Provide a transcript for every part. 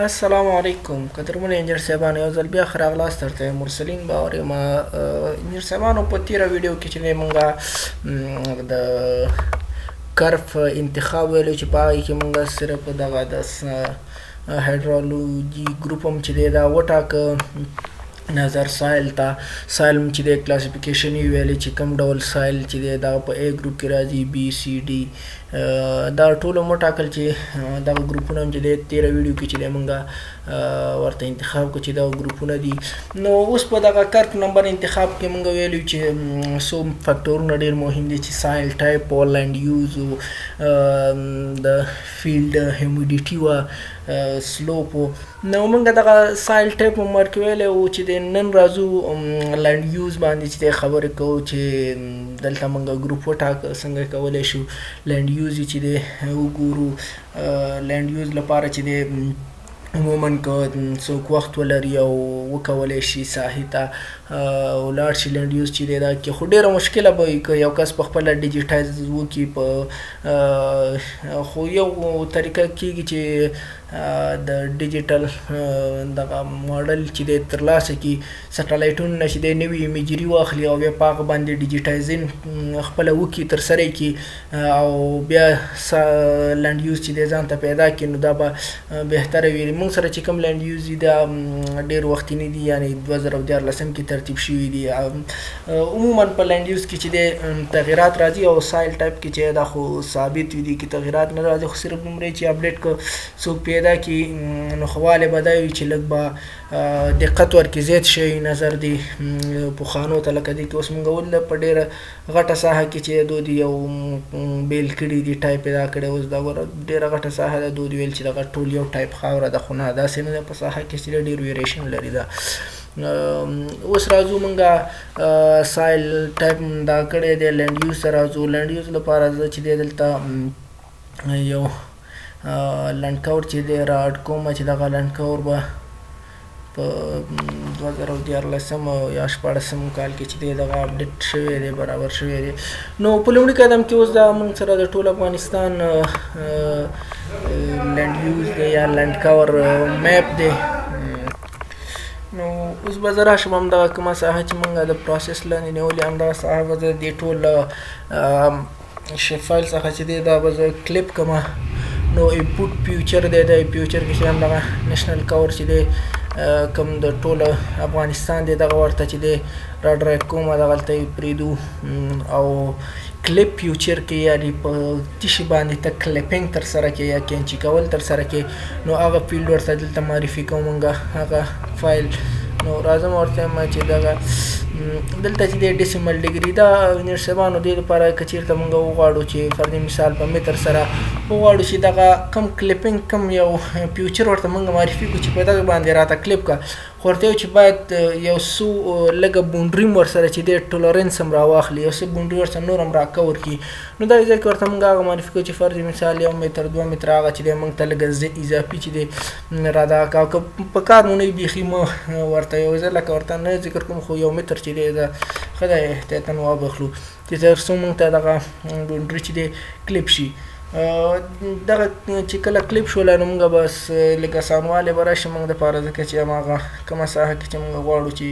السلام علیکم قدرمن انجر صاحبان یو ځل بیا راغلاست ترته مرسلین باور ما انجر صاحبانو په تیره ویډیو کې چې مونږه د کرف انتخاب ویلو چې پای کې مونږه صرف دغه د هایدرولوژي ګروپ هم چې دی دا وټاکه نظر سایل ته سایل چې د کلاسیفیکیشن ویلې چې کوم ډول سایل چې دی دا په A ګروپ کې راځي B C D دا ټول مټاکل چې دا ګروپونه هم چې د 13 ویډیو کې چې مونږه ورته انتخاب کو چې دا ګروپونه دي نو اوس په دغه کرک نمبر انتخاب کې مونږ ویلو چې سو فاکټورونه ډېر مهم دي چې سایل ټایپ او لینډ یوز او د فیلډ هیومیډیټي و سلوپ نو مونږ دغه سایل ټایپ مارک ویل او چې د نن راځو لینډ یوز باندې چې خبرې کوو چې دلته مونږ ګروپ وټاک څنګه کولای شو لینډ یوز چې دی وګورو لینډ یوز لپاره چې دی عموما که څوک وخت ولري او وکولی شي ساحې ته ولاړ شي لینډ یوز چې دی دا کې خو ډېره مشکله به وي که یو کس په خپله ډیجیټایز وکړي په خو یو طریقه کېږي چې د ډیجیټل دغه ماډل چې دی ترلاسه کړي سټلایټونه نه چې دی نوي ایمیجري واخلي او بیا په هغه باندې ډیجیټایزین خپله وکړي ترسره یې کړي او بیا لینډ یوز چې دی ځان ته پیدا کړي نو دا به بهتره وي مونږ سره چې کوم لینډ یوز دي دا ډېر وختي نه دي یعنې 2014 کې ترتیب شوي دي عموما په لینډ یوز کې چې دی تغیرات راځي او سایل ټایپ کې چې دا خو ثابت وي دي کې تغیرات نه راځي خو صرف دومره چې اپډیټ که څوک پیدا کړي نو خواله به دا وي چې لږ به دقت ورکړي زیات شي نظر دی پخوانو ته لکه دې کې اوس مونږ ول په ډېره غټه ساحه کې چې دو دي یو بیل کړي دي ټایپ پیدا کړی اوس دا ډېره غټه ساحه ده دو ویل چې دغه ټول یو ټایپ خاوره ده خو نه داسې نه ده په ساحه کې چې ډېر ویریشن لري دا اوس راځو مونږه سایل ټایپ دا کړی دی لینډ یوز ته راځو لینډ یوز لپاره زه چې دی دلته یو لینډ کور چې دی را اډ کوم چې دغه لینډ کور به په 2014 یا 14 کال کې چې دی دغه اپډیټ شوی دی برابر شوی دی نو په لومړي قدم کې اوس دا موږ سره د ټول افغانستان لینډ یوز دی یا لینډ کور میپ دی نو اوس به زه راشم همدغه کومه ساحه چې موږ د پروسس لاندې نیولې همدغه ساحه به زه دې ټول شیپ فایل څخه چې دی دا به زه کلیپ کړم نو انپوټ فیوچر دی د فیوچر کې چې همدغه نیشنل کور چې دی کوم د ټول افغانستان دی دغه ورته چې دی را ډرایو کوم دغلته یې پرېږدو او کلیپ فیوچر کې یعنې په تشي باندې ته کلیپینګ ترسره کې یا کینچي کول ترسره کې نو هغه فیلډ ورته دلته معرفي کوم مونږه هغه فایل نو راځم ورته وایم چې دغه دلته چې دی ډیسیمل ډیګري دا انجینر صاحبانو دې لپاره که چېرته مونږ وغواړو چې فردي مثال په متر سره وغواړو چې دغه کم کلیپینګ کم یو فیوچر ورته مونږ معرفي کړو چې په دغه باندې راته کلیپ کړه خو ورته یو چې باید یو څو لږه بونډري هم ورسره چې دی ټولرنس هم راواخلي یو څه بونډري ورسره نور هم راکور کړي نو دا ځای کې ورته مونږ هغه معرفي کړو چې فرض مثال 1 متر 2 متر هغه چې دی مونږ ته لږه اضافي چې دی را دغه کوه که په کار مو نه وي بیخي مه ورته یو ځای لکه ورته نه ذکر کوم خو 1 متر چې دی دا ښه دی احتیاطاً وابخلو چې تر څو مونږ ته دغه بونډري چې دی کلیپ شي دغه چې کله کلیپ شوله نو مونږ بس لږ اسانوالی به راشي مونږ دپاره ځکه چې هماغه کومه ساحه کې چې مونږ غواړو چې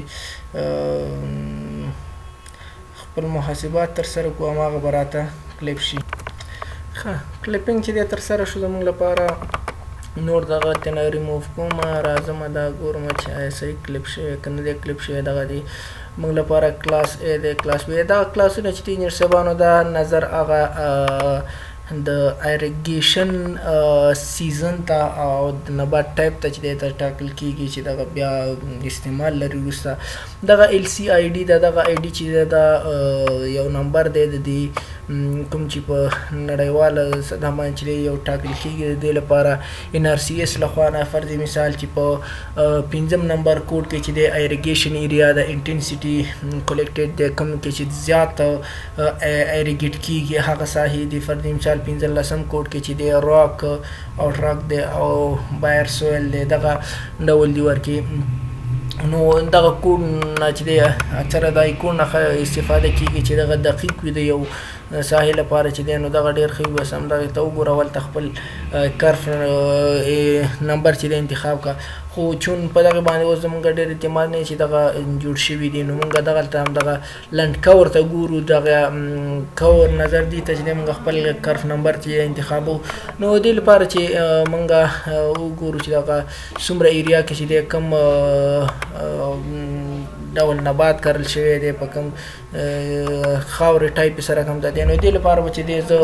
خپل محاسبات ترسره کړو هماغه به راته کلیپ شي ښه کلیپینګ چې دی ترسره شو زمونږ لپاره نور دغه تېنه ریموف کوم راځم دا ګورم چې آیا صحیح کلیپ شوی که نه دی کلیپ شوی دغه دی موږ لپاره کلاس A دی کلاس B دغه کلاسونه چې دي انجینر صاحبانو دا نظر هغه د ایریګیشن سیزن ته او د نبات ټایپ ته چې دی ته ټاکل کېږي چې دغه بیا استعمال لري وروسته دغه LCID ده دغه ID چې دی دا یو نمبر دی د دې کوم چې په نړیواله سطح باندې چې دی یو ټاکل کېږي د دې لپاره NRCS لخوا نه فرض مثال چې په 5 نمبر کوډ کې چې دی ایریګیشن ایریا د انټنسټي کولیکټډ دی کوم کې چې زیات ایریګیټ کېږي هغه ساحې دی فرض مثال 15 کوډ کې چې دی راک او ټراک دی او بایر سویل دی دغه ډول دی ورکې نو دغه کوډ نه چې دی اکثره د کوډ نه استفاده کېږي چې دغه دقیق وي د یو ساحې لپاره چې دی نو دغه ډېر ښه وي. بس همدغې ته وګوره، ولته خپل کرف نمبر چې دی انتخاب کا. خو چون په دغه باندې اوس زمونږ ډېر اعتماد نه چې دغه جوړ شوي دي، نو مونږ دغلته همدغه لنډ کور ته ګورو. دغه کور نظر دي ته چې دی مونږ خپل کرف نمبر چې انتخابو. نو دې لپاره چې مونږ وګورو چې دغه څومره ایریا کې چې دی کوم ډول نبات کرل شوی دی، په کوم خاورې ټایپ سره کوم ده دی. نو دې لپاره به چې دی زه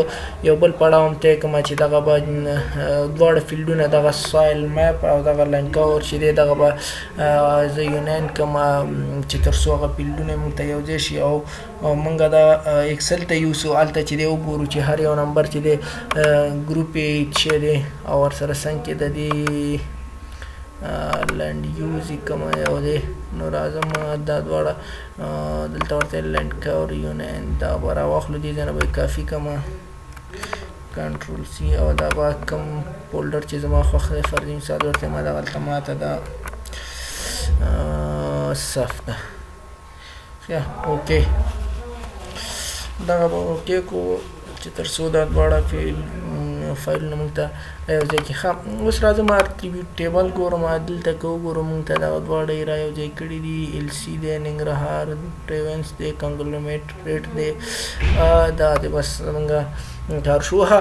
یو بل پړاو هم طی کړم چې دغه به دواړه فیلډونه دغه سایل میپ او دغه لنډ کور چې دی دغه به زه یونین کړم چې تر څو هغه فیلډونه مونږ ته یو ځای شي او مونږ دا ایکسل ته یوسو. هلته چې دی وګورو چې هر یو نمبر چې دی ګروپ یې څه دی او ورسره څنګ کې د دې لنډ یوز کوم یو دی. نو راځم دا دواړه دلته ورته لنډ کور یونین دا به راواخلو، دې ځای نه به یې کافي کړم، کنټرول سی او دا به کوم فولډر چې زما خوښ دی فرض مثال ورته ما دغلته ماته دا صف ده. ښه اوکې، دغه به اوکې کړو چې تر څو دا دواړه فایلونه مونږ ته یو ځای کړي. ښه اوس راځم اټریبیوټ ټیبل ګورم، دلته که وګورو مونږ ته دغه دواړه یې را یو ځای کړي دي. ایل سی دی، ننګرهار پروینس دی، کنګلومیټریټ دی، دا دی بس زمونږ کار شو. ها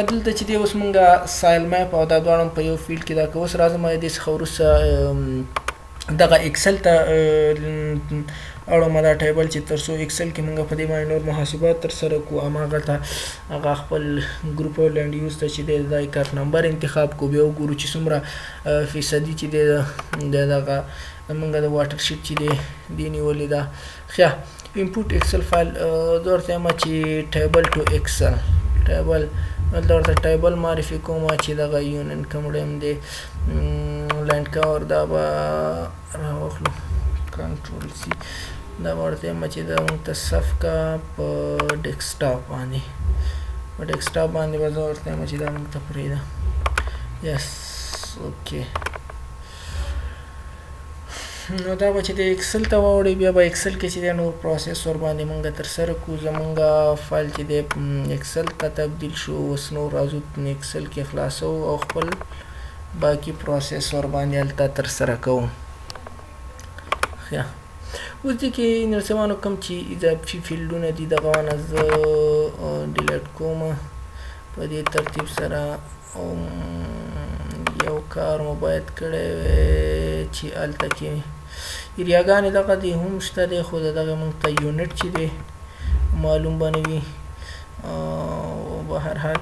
دلته چې دی اوس مونږ سایل میپ او دا دواړه په یو فیلډ کې دا که اوس راځم دې څخه وروسته دغه ایکسل ته اړوم دا ټیبل چې تر څو ایکسل کې مونږ په دې باندې نور محاسبات ترسره کړو. هماغلته هغه خپل ګروپ او لنډ یوز ته چې دی دا کرف نمبر انتخاب کړو. بیا وګورو چې څومره فیصدي چې دی دغه مونږ د واټر شیټ چې دی دې نیولې ده. ښه input excel file زه ورته وایم چې ټیبل ټو ایکسل ټیبل، دلته ورته ټیبل معرفي کوم چې دغه یونین کوم ډیم دی لنډ کور دا به راواخلو، کنټرول سی دا به ورته وایم چې دا مونږ ته صف کا په ډیسکټاپ باندې، په ډیسکټاپ باندې به زه ورته وایم چې دا مونږ ته پرېږده. یس اوکې، نو دا به چې د ایکسل ته واوړي بیا به ایکسل کې چې دی نور پروسس ورباندې مونږ ترسره کړو. زمونږ فایل چې دی ایکسل ته تبدیل شو. اوس نور راځو ایکسل کې خلاصو او خپل باقي پروسس ورباندې هلته ترسره کوو. ښه اوس دې کې نرسوانو کوم چې اضافي فیلډونه دي دغه ونه زه ډیلیټ کوم په دې ترتیب سره. یو کار مو باید کړی وی چې هلته کې ایریاګانې دغه دی هم شته دی، خو د دغه مونږ ته یونټ چې دی معلوم به نه وي. به هر حال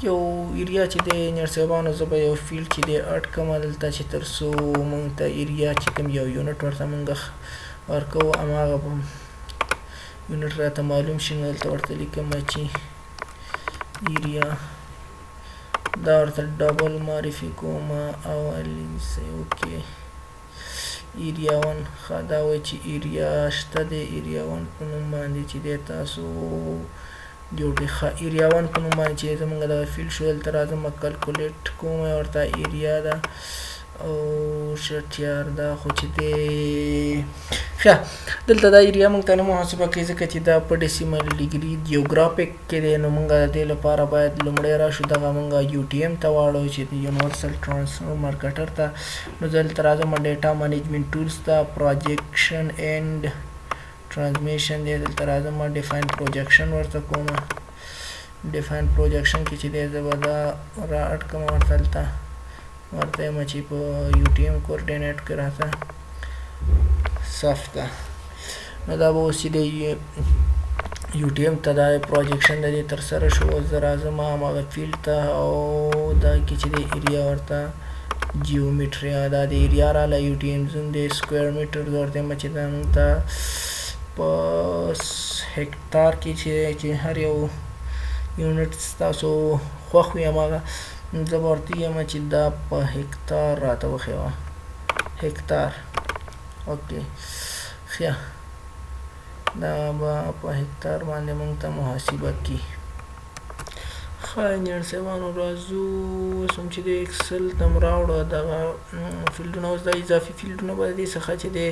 یو ایریا چې دی نرسبانو زه به یو فیلډ چې دی اډ کړم دلته چې تر څو مونږ ته ایریا چې کوم یو یونټ ورته مونږ ورکوو هماغه به یونټ راته معلوم شي. نو دلته ورته لیکم چې ایریا دا ورته ډبل معرفي کوم او اوکې ایریا ون. ښه دا وایي چې ایریا شته دی، ایریا ون په نوم باندې چې دی تاسو جوړ کړئ. ښه ایریا ون په نوم باندې چې زمونږ دغه فیلډ شو دلته راځم کلکولیټ کوم ورته ایریا ده او شټیار ده خو چې دی. ښه دلته دا ایریا مونږ ته نه محاسبه کوي ځکه چې دا په ډیسیمل ډیګري جیوګرافیک کې دی. نو مونږ د دې لپاره باید لومړی راشو دغه مونږ یو ټي ایم ته واړو چې د یونیورسل ټرانسفارمر کټر ته. نو زه دلته راځم ډیټا منیجمنټ ټولز ته، پروجیکشن اینډ ټرانسمیشن دی. دلته راځم ډیفاین پروجیکشن ورته کوم. ډیفاین پروجیکشن کې چې دی زه به دا را اډ کوم ورته هلته ورته یم چې په یو ټي ایم کوارډینیټ کې راته صف ده. نو دا به اوس چې دی یو ټي ایم ته دا پروجیکشن د دې ترسره شو. اوس زه راځم هماغه فیلډ ته او دا کې چې دی ایریا ورته جیومیټري دا د ایریا راله یو ټي ایم زون دی سکویر میټر زه ورته یم چې دا موږ ته په هکتار کې چې هر یو یونټ ستاسو خوښ وي هماغه زه به ورته یم چې دا په هکتار راته وښیوه، هکتار. اوکې ښه دا به په هکتار باندې مونږ ته محاسبه کړي. ښه انجینر صاحبانو راځو اوس هم چې د ایکسل ته م راوړه دغه فیلډونه. اوس دا اضافي فیلډونه به د دې څخه چې دی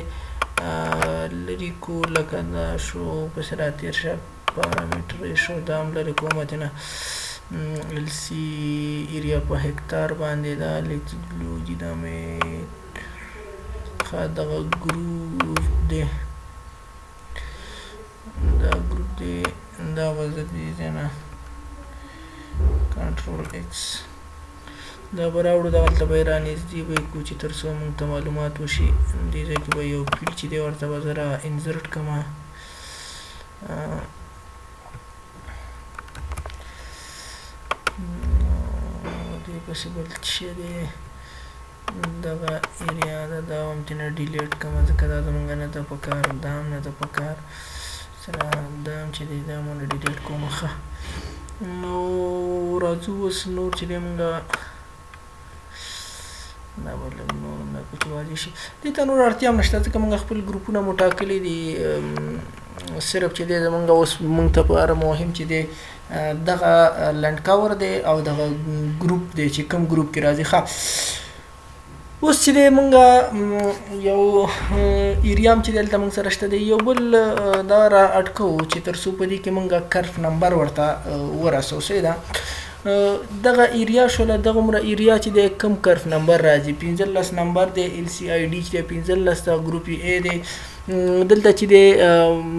لري کو لکه دا شو پسې راتېر شه پارامتر یې شو دا هم لرې کومه تېنه LC ایریا په هکتار باندې دا لیکلوجي دا مې ښه دغه ګروپ دی دا ګروپ دی دا به زه دې ځای نه کنټرول ایکس دا به راوړو دغلته به یې رانږدې به یې کړو چې تر څو موږ ته معلومات وشي دې ځای کې به یو فیلډ چې دی ورته به زه را انزرټ کړمه دې پسې بل شی دی دغه ایریا ده دا هم ترېنه ډیلیټ کړمه ځکه دا زموږ نه ده پکار دا هم نه ده پکار سره دا هم چې دی دا هم ډیلیټ کوم ښه نو راځو اوس نور چې دی موږ دا به لږ نور هم دا کړو چې واضح شي دې ته نور اړتیا هم نشته ځکه موږ خپل ګروپونه مو ټاکلي دي صرف چې دی زموږ اوس موږ ته په اړه مهم چې دی دغه لنډ کاور دی او دغه ګروپ دی چې کوم ګروپ کې راځي ښه اوس چې دی موږ یو ایریا هم چې دلته موږ سره شته دی یو بل دا را اټکو چې تر څو په دې کې موږ کرف نمبر ورته ورسو صحیح ده دغه ایریا شوله دغومره ایریا چې دی کم کرف نمبر راځي 15 نمبر دی LCID چې دی 15 دا ګروپ A دی دلته چې دی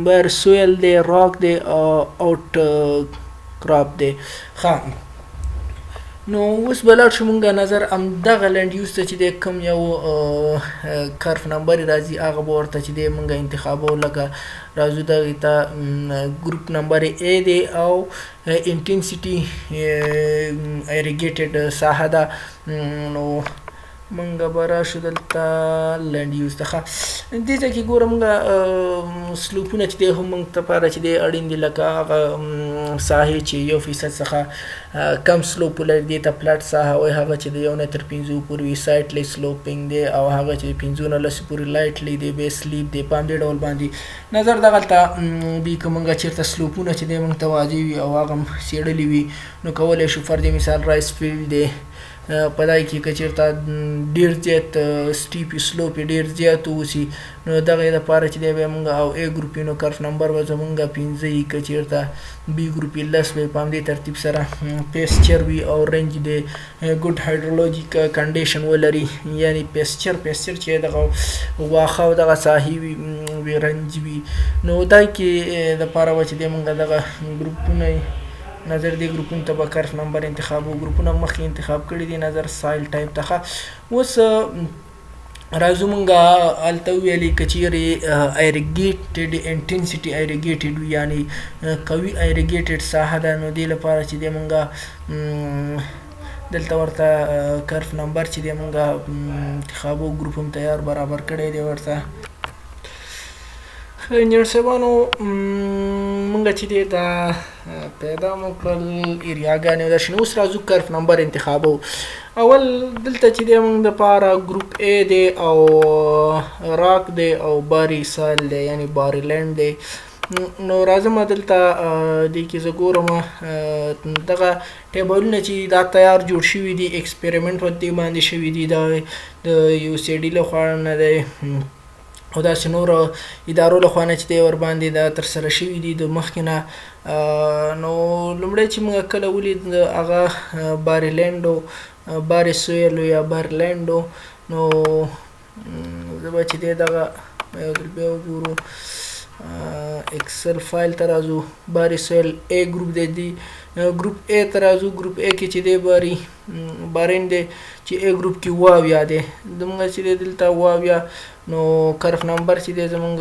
بر سویل دی راک دی اوټ کراپ دی ښه نو اوس به لاړ شو مونږ نظر همدغه لنډ یوز ته چې دی کوم یو کرف نمبر راځي هغه به ورته چې دی مونږ انتخابو لکه راځو دغې ته ګروپ نمبر A دی او انټنسټي ایریګیټډ ساحه ده نو مونږ به راشو دلته لنډ یوز ته ښه دې ځای کې ګوره مونږ سلوپونه چې دی هم مونږ لپاره چې دی اړین دي لکه هغه ساحې چې 1% څخه کم سلوپ ولري دې ته پلاټ ساحه وایي هغه چې د 1 نه تر 5 پورې وي سایټلی سلوپینګ دی او هغه چې 15 نه 10 پورې لایټلی دی بې سلیپ دی په همدې ډول باندې نظر دغلته دي که مونږ چېرته سلوپونه چې دی مونږ ته واضح وي او هغه هم څېړلي وي نو کولی شو فرض مثال رایس فیلډ دی په دای کې که چېرته ډېر زیات سټیپ سلوپ یې ډېر زیات واوسي نو دغې دپاره چې دی بیا مونږ او A ګروپ وي نو کرف نمبر به زمونږ 15 وي که چېرته B ګروپ یې 10 وي په همدې ترتیب سره پیسچر وي او رنج دی ګډ هایډرولوجیک کنډیشن ولري یعنې پیسچر چې دغه واښه او دغه ساحې وي رنج وي نو دا کې دپاره به چې دی مونږ دغه ګروپونه نظر دی ګروپونو ته به کرف نمبر انتخابو ګروپونه مخکې انتخاب کړي دي نظر سایل ټایپ ته اوس راځو مونږ هلته وویلې که چیرې ایریګیټډ انټنسټي ایریګیټډ وي یعنې قوي ایریګیټډ ساحه ده نو دې لپاره چې دی مونږ دلته ورته کرف نمبر چې دی مونږ انتخابو ګروپ هم تیار برابر کړی دی ورته انجینر صاحبانو مونږ چې دی دا پیدا مو کړل ایریاګانې او داسې نو اوس راځو کرف نمبر انتخابو اول دلته چې دی مونږ دپاره ګروپ A دی او راک دی او باري سایل دی یعنې باري لینډ دی نو راځم دلته دې کې زه ګورم دغه ټیبلونه چې دا تیار جوړ شوي دي ایکسپریمنټ ورته باندې شوي دي دا د UCD لخوا نه دی او داسې نورو ادارو لخوا نه چې دی ورباندې دا ترسره شوي دي د مخکې نه نو لومړی چې موږ کله ولید هغه باري لینډ باري سویل یا باري لینډ نو زه به چې دی دغه یو ځل بیا وګورو ایکسل فایل ته راځو باري سویل A ګروپ دی ګروپ A ته راځو ګروپ A کې چې دی بارین دی چې A ګروپ کې واویا دی زموږ چې دی دلته واویا نو کرف نمبر چې دی زموږ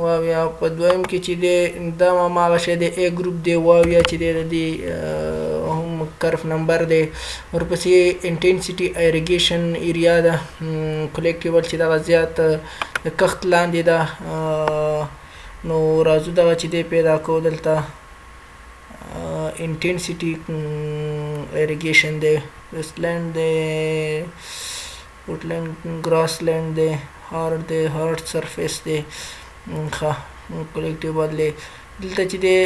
واویا په دویم کې چې دی دا هماغه شی دی A ګروپ دی واویا چې دی د دې هم کرف نمبر دی ورپسې انټنسټي ایریګیشن ایریا ده کلیکټیبل چې دغه زیات د کښت لاندې ده نو راځو دغه چې دی پیدا کوو دلته انټنسټي ایریګیشن دی ویسټلینډ دی ووډلینډ ګراس لینډ دی هارډ سرفیس دی ښه کلیکټیبل دی دلته چې دی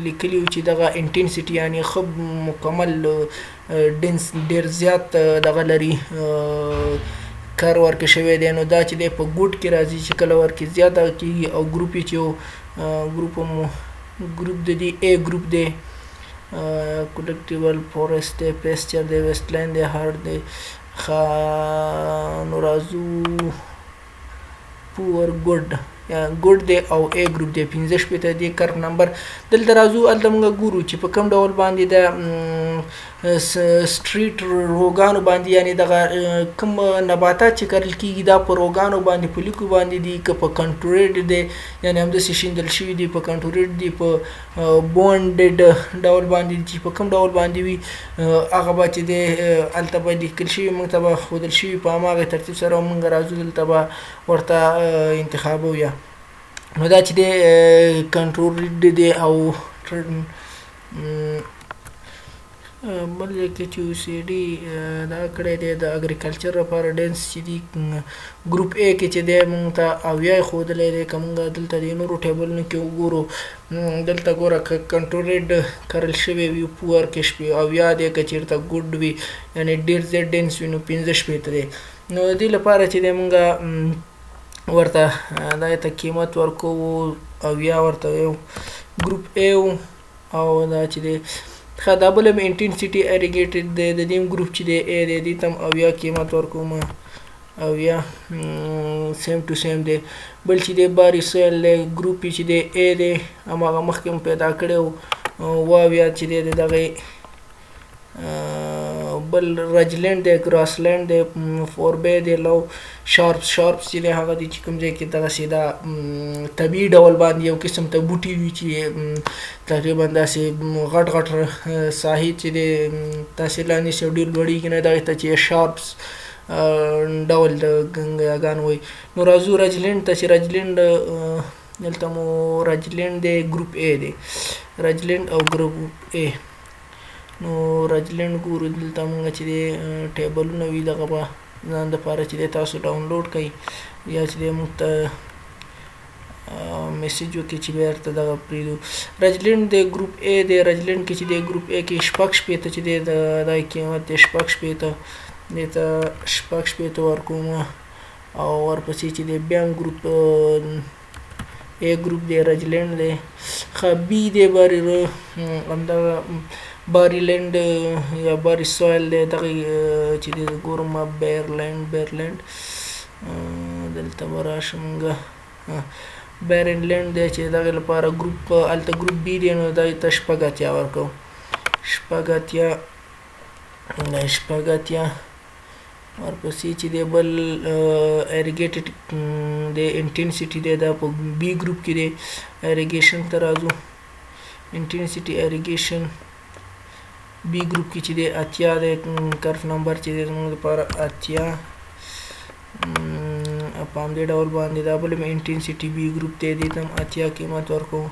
لیکلي وو چې دغه انټنسټي یعنې ښه مکمل ډینس ډېر زیات دغه لري کار ورکړی شوی دی نو دا چې دی په ګوډ کې راځي چې کله ورکې زیاته کېږي او ګروپ یې چې ګروپ د دې A ګروپ دی کولکټیبل فورست دی پیسچر دی ویسټلینډ دی هارډ دی نو راځو پور ګوډ ګوډ دی او A ګروپ دی 15 شپېته دی کرف نمبر دلته راځو هلته موږ ګورو چې په کوم ډول باندې د سټریټ روګانو باندې یعنی دغه کوم نباتات چې کرل کېږي دا په روګانو باندې په لیکو باندې دي که په کنټورېډ دی یعنی همداسې شیندل شوي دي په کنټورېډ دي په بونډډ ډول باندې چې په کوم ډول باندې وي هغه به چې دی هلته به لیکل شوي موږ ته به ښودل شوي په هماغه ترتیب سره موږ راځو دلته به ورته انتخابو یا نو دا چې دی کنټورېډ دی او بل ځای کې چې OCD دا کړی دی د اګریکلچر لپاره ډینس چې دي ګروپ A کې چې دی موږ ته 80 یې ښودلی دی که موږ دلته د نورو ټیبلونو کې وګورو دلته ګوره که کنټورېډ کرل شوی وي پور کې 80 دی که چېرته ګوډ وي یعنې ډېر زیات ډینس وي نو 15 شپېته دی نو د دې لپاره چې دی موږ ورته دا ته قیمت ورکوو 80 ورته یو ګروپ A او دا چې دی ښه دا بل هم انټینسټي اریګیټډ دی د دې ګروپ چې دی A دی دې ته هم 80 قیمت ورکوم 80 سیم ټو سیم دی بل چې دی باري سویل دی ګروپ چې دی A دی هماغه مخکې هم پیدا کړی و 80 چې دی د دغې بل رجلینډ دی ګراسلینډ دی فوربی دی لو شارپس چې دی هغه دی چې کوم ځای کې دغسې دا طبیعي ډول باندې یو قسم ته بوټي وي چې تقریبا داسې غټ ساحې چې دی داسې لاندې سې ډېر لوړېږي نه دغې ته چې شارپس ډول د ګنګاګان وایي نو راځو رجلینډ ته چې رجلینډ دلته مو رجلینډ دی ګروپ A دی رجلینډ او ګروپ A نو رجلینډ ګورو دلته موږ چې دی ټیبلونه وي دغه به ځان دپاره چې دی تاسو ډاونلوډ کړئ یا چې دی موږ ته میسیج وکړي چې بیا ورته دغه پرېږدو رجلینډ دی ګروپ A دی رجلینډ کې چې دی ګروپ A کې 6 چې دی د دغې قیمت دی 6 دې ته 6 ورکوم او ورپسې چې دی بیا هم ګروپ A ګروپ دی رجلینډ دی ښه B دی همدغه باریلینډ یا باري سویل دی دغې چې دی ګورم بیرلینډ دلته به راشم بیرنلینډ دی چې دغې لپاره ګروپ هلته ګروپ B دی نو دغې ته 80 ورکوو 80 ورپسې چې دی بل اریګیټډ دی انټینسټي دی دا په B ګروپ کې دی اریګیشن ته راځو انټینسټي اریګیشن B ګروپ کې چې دی 80 دی کرف نمبر چې دی زموږ لپاره 80 په همدې ډول باندې دا بل هم انټینسټي B ګروپ دی دې ته هم 80 قیمت ورکوو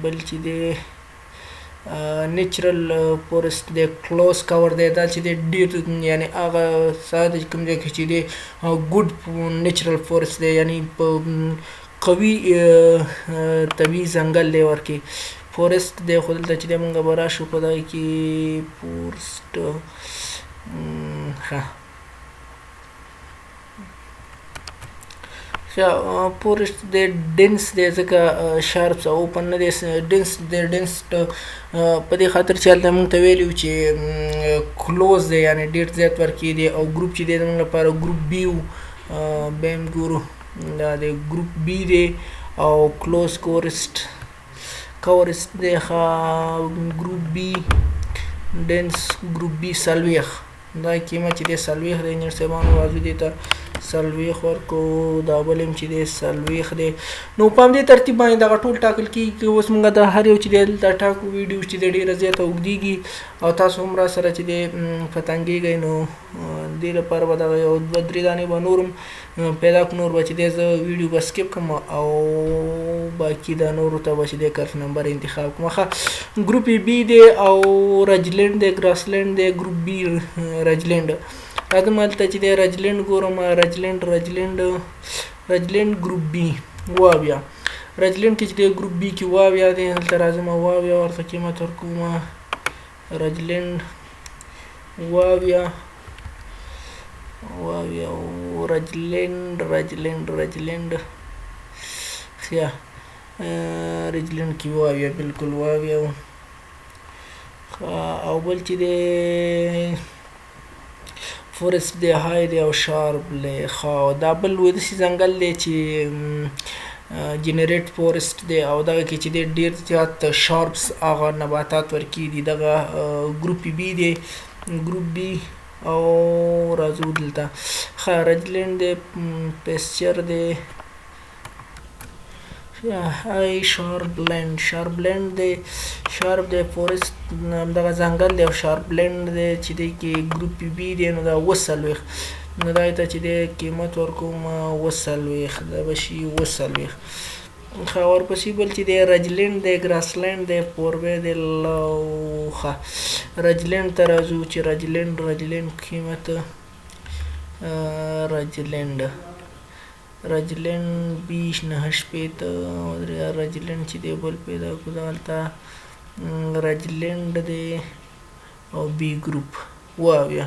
بل چې دی نیچرل فورست دی کلوز کور دی دا چې دی ډېر یعنې هغه ساده کوم ځای کې چې دی ګوډ نیچرل فورست دی یعنې په قوي طبیعي ځنګل دی ورکې فورست دی خو دلته چې دی موږ به راشو په دغې کې فورست ښه فورست دی ډینس دی ځکه شارپس او اوپن نه دی ډینس دی ډینس په دې خاطر چې هلته موږ ته ویلي وو چې کلوز دی یعنې ډېر زیات ورکې دی او ګروپ چې دی زموږ لپاره ګروپ B و بیا هم ګورو دا دی ګروپ B دی او کلوز کورست دی ښه ګروپ B ډینس ګروپ B 40 دا قیمت چې دی 40 دی انجینر صاحبانو راځو دې ته 40 ورکو دا بل هم چې دی 40 دی نو په همدې ترتیب باندې دغه ټول ټاکل کېږي اوس موږ د هر یو چې دی دلته ټاکو ویډیو چې دی ډېره زیاته اوږدېږي او تاسو هم راسره چې دی په تنګېږئ نو دې لپاره به دغه یو 2-3 دانې به نور هم پیدا کړو نور به چې دی زه ویډیو به سکیپ کړم او باقي دا نورو ته به چې دی کرف نمبر انتخاب کړم ښه ګروپ B دی او رجلینډ دی ګراسلینډ دی ګروپ B رجلینډ راځم هلته چې دی رجلینډ ګورم رجلینډ ګروپ B 80 رجلینډ کې چې دی ګروپ B کې 80 دی هلته راځم 80 ورته قیمت ورکوم رجلینډ 80 واویا او رجلند خیا رجلند کې واویا بالکل واویا او بل چې دی فورست دی های دی او شارپ دی دا بل داسې ځنګل دی چې جنریټ فورست دی او دغه کې چې دی ډېر زیات شارپس هغه نباتات ورکوي دي دغه ګروپ بي دی ګروپ بي او راځو دلته رجلند دی پیسچر دی هاي شارپلند دی فورست دغه ځنګل دی او شارپلند دی چې دی کې ګروپ بي دی نو دا 40 نو دا ته چې دی قیمت ورکوم 40 دا به شي 40 ورپسې بل چې دی رجلند دی ګراسلند دی پوربی دی لوخه رجلند ته راځو چې رجلند قیمت رجلند 29 شپېته رجلند چې دی بل پیدا کړو دلته رجلند دی او بي ګروپ واویا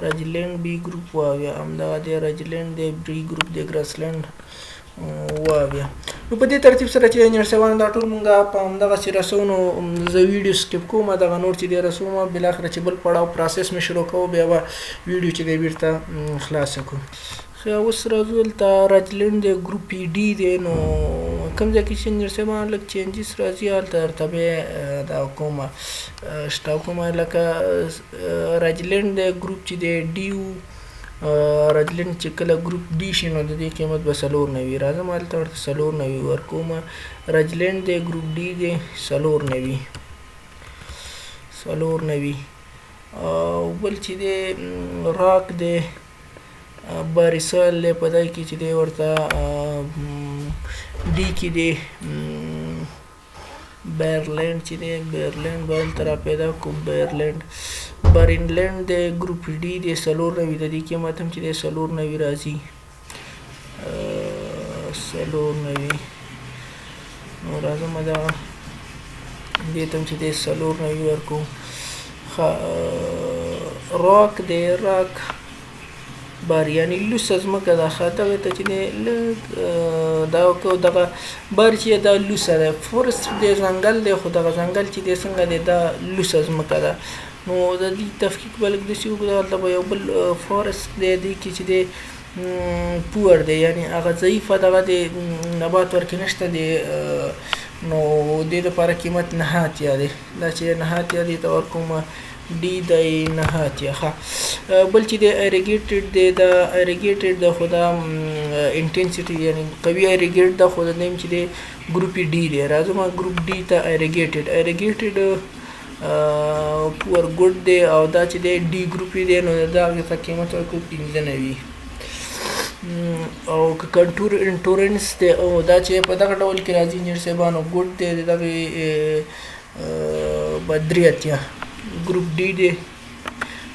رجلند بي ګروپ واویا همدغه دی رجلند دی بي ګروپ دی ګراسلند واویا نو په دې ترتیب سره چې انجینر صاحبانو دا ټول مونږ په همدغسې رسو نو زه ویډیو سکپ کوم دغه نور چې دی رسوم بالاخره چې بل پړاو پروسس مې شروع کوو بیا به ویډیو چې دی بیرته خلاصه کړو اوس راځو دلته رجلند دی ګروپ ډي دی نو کوم ځای کې چې انجینر صاحبانو لږ چینجز راځي هلته درته بیا دا کومه شته کومه لکه رجلند دی ګروپ چې دی ډي رجلند چې کله ګروپ ډي شي نو د دې قیمت به 94 راځم هلته ورته 94 ورکوم رجلند دی ګروپ ډي دی 94 او بل چې دی راک دی باریسال دی په دای کې چې دی ورته ډي کې دی بیرلند چې دی بیرلند به هلته را پیدا کړو برینلند دی ګروپ ډي دی 94 د دې قیمت هم چې دی 94 راځي 94 نو راځم دا دې ته هم چې دی 94 ورکوم راک دی بار یعنی لوس ځمکه ده دغه ته چې دی لږ دغه بار چې دا لوسه ده فورست دی ځنګل دی خو دغه ځنګل چې دی څنګه دی دا لوسه ځمکه ده نو د دې تفکیک به لږ داسې وکړو دلته به یو بل فورست دی دې کې چې دی پور دی یعنی هغه ضعیفه دغه دی نبات ورکې نشته دی نو دې دپاره قیمت 9 دی دا چې 9 دی ته ورکوم ډي دی 9 بل چې دی ایریګیټډ دی دا ایریګیټډ د خو دا انټنسټي یعنی قوي ایریګیټ ده خو د نیم چې دی ګروپ ډي دی راځم ګروپ ډي ته ایریګیټډ پور ګډ دی او دا چې دی ډي ګروپ دی نو دا ته قیمت ورکوو 95 او کنټور انټورنس دی او دا چې په دغه ډول کې راځي انجینر صاحبانو ګډ دی دغه به 83 ګروپ ډي دی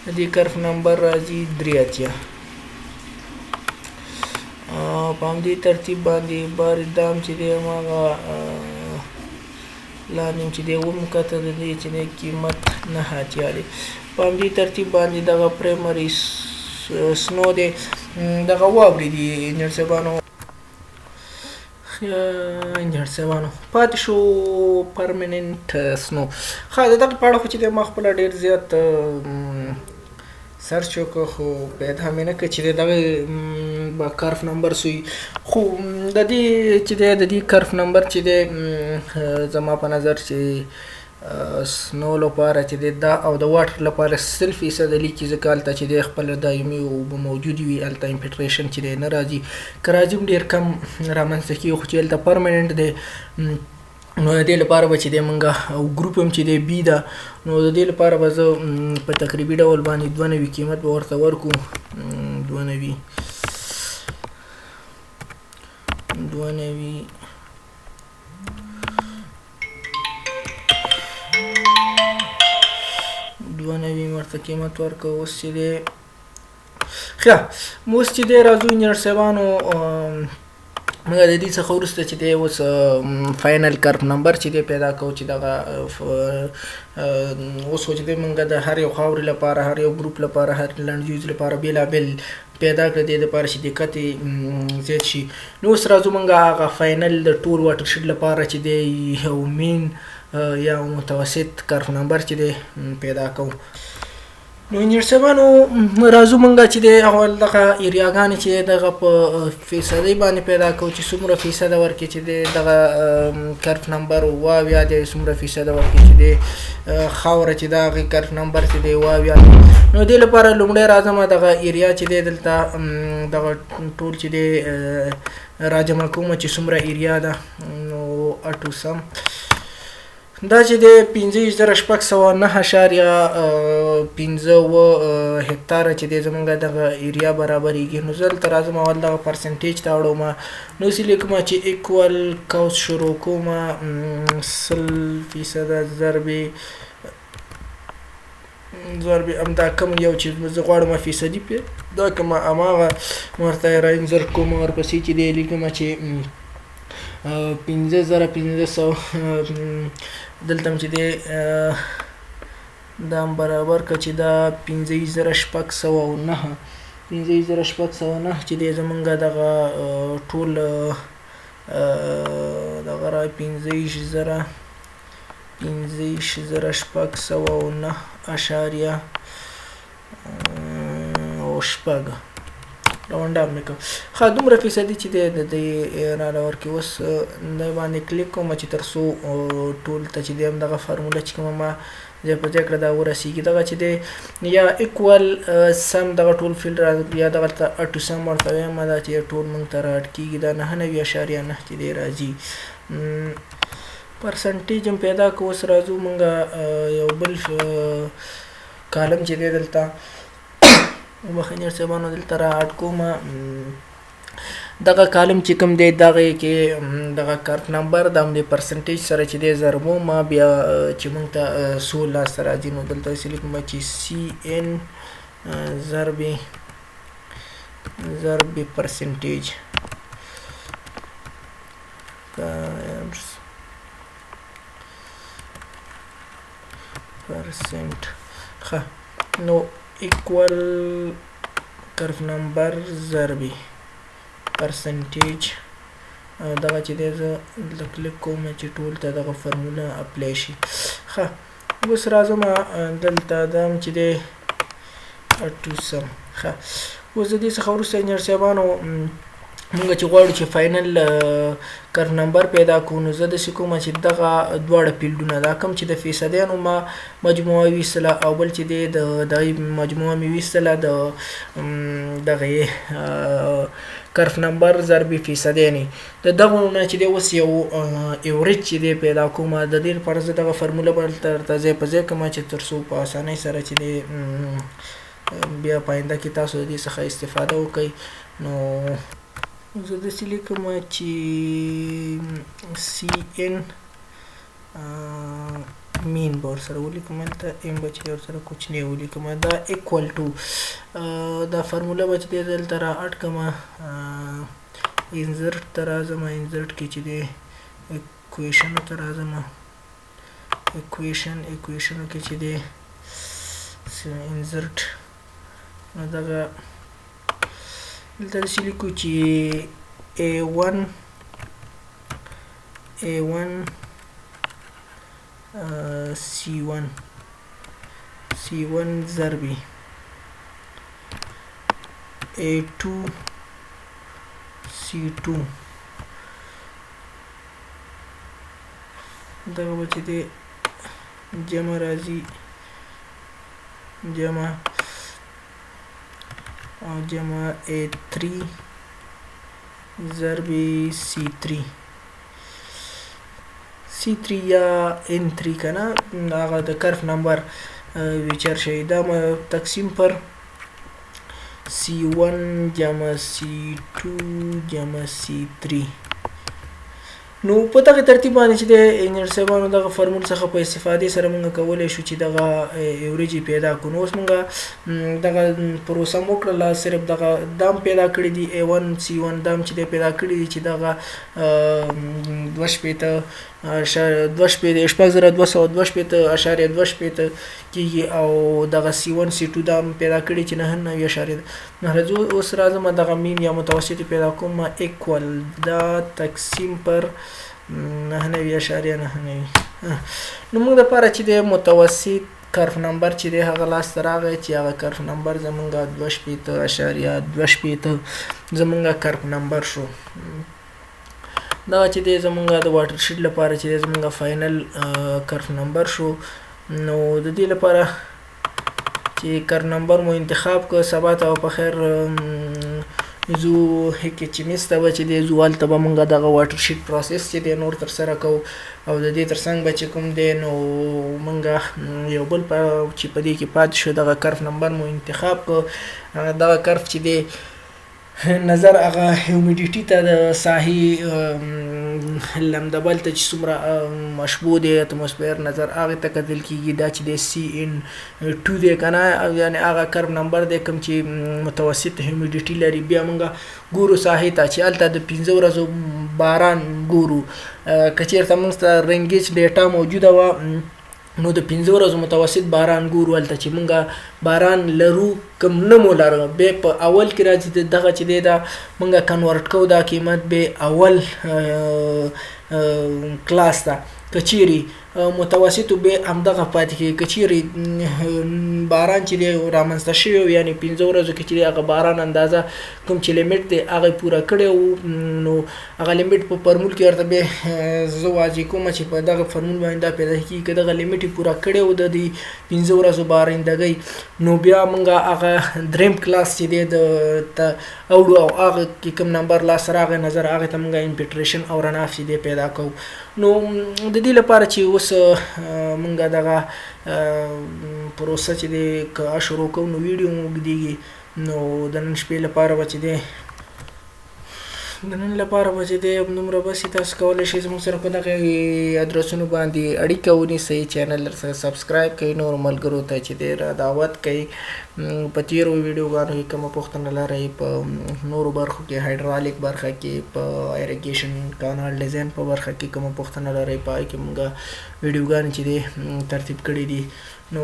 د دې کرف نمبر راځي 83 په همدې ترتیب باندې بار دام چې دی هماغه لاندې چې دی ومکته د دې چې دی قیمت 9 دی په همدې ترتیب باندې دغه پرایمري سنو دی دغه واورې دي انجینر صاحبانو پاتې شو پرمننت سنو د دغه په اړه خو چې دی ما خپله ډېر زیات سرچ وکړ خو پیدا مې نه کړ چې دغه به کرف نمبر سوی خو د دې چې دی د دې کرف نمبر چې دی زما په نظر چې سنو لپاره چې دی دا او د واټر لپاره 0% لیکي ځکه هلته چې دی خپله دایمي اوبه موجودې وي هلته انفلټریشن چې دی نه راځي که راځي هم ډېر کم رامنځته کېږي خو چې هلته پرمننټ دی نو د دې لپاره به چې دی موږ او ګروپ هم چې دی بي ده نو د دې لپاره به زه په تقریبي ډول باندې 92 قیمت به ورته ورکړو 92 ورته قیمت ورکړو اوس چې دی اوس چې دی راځو انجینر صاحبانو موږ د دې څخه وروسته چې دی اوس فاینل کرف نمبر چې دی پیدا کوو چې دغه اوس خو چې دی موږ د هر یو خاورې لپاره هر یو ګروپ لپاره هر لنډیز لپاره بېلابېل پیدا کړه دې دپاره چې دقت یې زیات شي نو اوس راځو موږ هغه فاینل د ټول واټرشید لپاره چې دی یو مین یا متوسط کرف نمبر چې دی پیدا کوو نو انجینر صاحبانو راځو موږ چې دی اول دغه ایریاګانې چې دغه په فیصدۍ باندې پیدا کوو چې څومره فیصده ورکړي چې دی دغه کرف نمبر واویا دی څومره فیصده ورکړي چې دی خاوره چې د هغې کرف نمبر چې دی واویا دی نو دې لپاره لومړی راځم دغه ایریا چې دی دلته دغه ټول چې دی راجمع کوم چې څومره ایریا ده نو اټو سم دا چې دی 15,609.15 هکتاره چې دی زمونږ دغه ایریا برابریږي نو زه دلته راځم اول دغه پرسنټیج ته اړوم نو داسې لیکم چې ایکول کوس شروع کوم 100% ضرب همدا کم یو چې زه غواړم فیصدي دا کوم هماغه ورته راانځر کوم ورپسې چې دی لیکم چې 15,500 دلته چې دی دا برابر که چې دا 15,609 چې دی زمونږ دغه ټول دغه را 15,609.6 راونډاپ مې کړ ښه دومره فیصدي چې دی د دې راله ورکړي اوس دی باندې کلیک کوم چې تر څو ټول ته چې دی همدغه فارموله چې کومه ما ځای په ځای کړه دا ورسېږي دغه چې دی یا ایکول سم دغه ټول فیلډ یا دغلته اټو سم ورته وایم دا چې ټول موږ ته راټ کېږي دا 99.9 چې دی راځي پرسنټیج هم پیدا کوو اوس راځو موږ یو بل کالم چې دی دلته انجینر صاحبانو دلته را اډ کوم دغه کالم چې کوم دی دغه کې دغه کرف نمبر د همدې پرسنټیج سره چې دی ضربوم بیا چې موږ ته 16 سره راځي نو دلته داسې لیکم چې CN ضرب پرسنټیج پرسنټ ښه نو equal کرف نمبر ضربي پرسنټیج دغه چې دی زه دلته کلیک کوم چې ټول ته دغه فارموله اپلای شي ښه اوس راځم دلته دا چې دی اټو سم ښه اوس د دې څخه وروسته انجینر صاحبانو موږ چې غواړو چې فاینل کرف نمبر پیدا کړو نو زه داسې کوم چې دغه دواړه فیلډونه دا کوم چې د فیصدیانو ما مجموعه ویستله او بل چې دی د دغې مجموعه مې ویستله د دغې کرف نمبر ضربې فیصدیانې د دغو نه چې دی اوس یو ایوریج چې دی پیدا کوم د دې لپاره زه دغه فارموله به درته ځای په ځای کوم چې تر څو په اسانۍ سره چې دی بیا په آینده کې تاسو د دې څخه استفاده وکړئ نو زه داسې لیکم چې CN مین به ورسره ولیکم هلته ام به چې ورسره کوچنی ولیکم دا ایکول ټو دا فارموله به چې دی دلته را اډ کړم انزرټ ته راځم انزرټ کې چې دی اکویشنو ته راځم اکویشنو کې چې دی انزرټ نو دغه دلته داسې لیکو چې A1 C1 ضربي A2 C2 دغه به چې دی جمع راځي جمع A3 ضرب C3 یا N3 کنه هغه د کرف نمبر ویچر شي دا تقسیم پر C1 جمع C2 جمع C3 نو په دغه ترتیب باندې چې د انجینر صاحبانو دغه فارمول څخه په استفادې سره موږ کولی شو چې دغه ایوریجې پیدا کړو. نو اوس موږ دغه پروسه مو وکړله، صرف دغه دام پیدا کړي دي A1 C1 دام چې دی پیدا کړي دي چې دغه 2.2 کېږي او دغه C1 C2 دام پیدا کړي چې 9.9. اوس راځم دغه مین یا متوسط پیدا کوم ایکوال دا تقسیم پر 9.9. نو موږ دپاره چې د متوسط کرف نمبر چې دی هغه لاسته راغی چې هغه کرف نمبر زمونږ 2.2 زمونږ کرف نمبر شو. دا چې دی زمونږ د واټر شیټ لپاره چې دی زمونږ فاینل کرف نمبر شو. نو د دې لپاره چې کرف نمبر مو انتخاب کړ، سبا ته په خیر زو HKHMS ته به چې دی زو هلته به موږ دغه واټر شیټ پروسس چې دی نور ترسره کوو او د دې ترڅنګ به چې کوم دی نو موږ یو بل چې په دې کې پاتې شو دغه کرف نمبر مو انتخاب کړ. دغه کرف چې دی نظر هغه هیومیډیټي ته د ساحې لمدبل ته چې څومره مشبوع دی اتموسفیر نظر هغې ته کتل کېږي. دا چې دی CN2 دی که نه، یعنې هغه کرف نمبر دی کوم چې متوسط هیومیډیټي لري. بیا موږ ګورو ساحې ته چې هلته د 15 ورځو باران ګورو. که چېرته موږ ته رنګیج ډیټا موجوده وه نو د 15 ورځو متوسط باران ګورو، هلته چې موږ باران لرو کم نه مو لرو. بیا په اول کې راځي دغه چې دی دا موږ کنورټ کوو دا قیمت به اول کلاس ته. که چیرې متوسط به همدغه پاتې کېږي. که چیرې باران چې دی رامنځته شوی وي یعنې 15 ورځو کې چې دی هغه باران اندازه کوم چې لیمیټ دی هغه پوره کړی وو، نو هغه لیمیټ په فارمول کې ورته بیا زه واضح کوم چې په دغه فارمول باندې دا پیدا کېږي. که دغه لیمیټ یې پوره کړی وو د دې 15 ورځو بارندګۍ نو بیا موږ هغه دریم کلاس چې دی ته اوړو او هغه کې کوم نمبر لاسته راغی نظر هغې ته موږ انفلټریشن او رناف چې دی پیدا کوو. نو د دې لپاره چې اوس موږ دغه پروسه چې دی که شروع کوو نو ویډیو مو اوږدېږي. نو د نن شپې لپاره به چې دی همدومره بس. تاسو کولی شئ زموږ سره په دغه ادرسونو باندې اړیکه ونیسئ، چینل سره سبسکرایب کړئ، نورو ملګرو ته چې دی را دعوت کړئ. په تېرو ویډیوګانو کې کومه پوښتنه لرئ په نورو برخو کې، هایډرالیک برخه کې، په ایریګیشن کانال ډیزاین په برخه کې کومه پوښتنه لرئ په هغې کې موږ ویډیوګانې چې دی ترتیب کړي دي. نو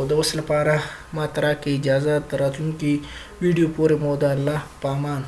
د اوس لپاره ما ته راکړئ اجازه، تر راتلونکي ویډیو پورې مو د الله په امان.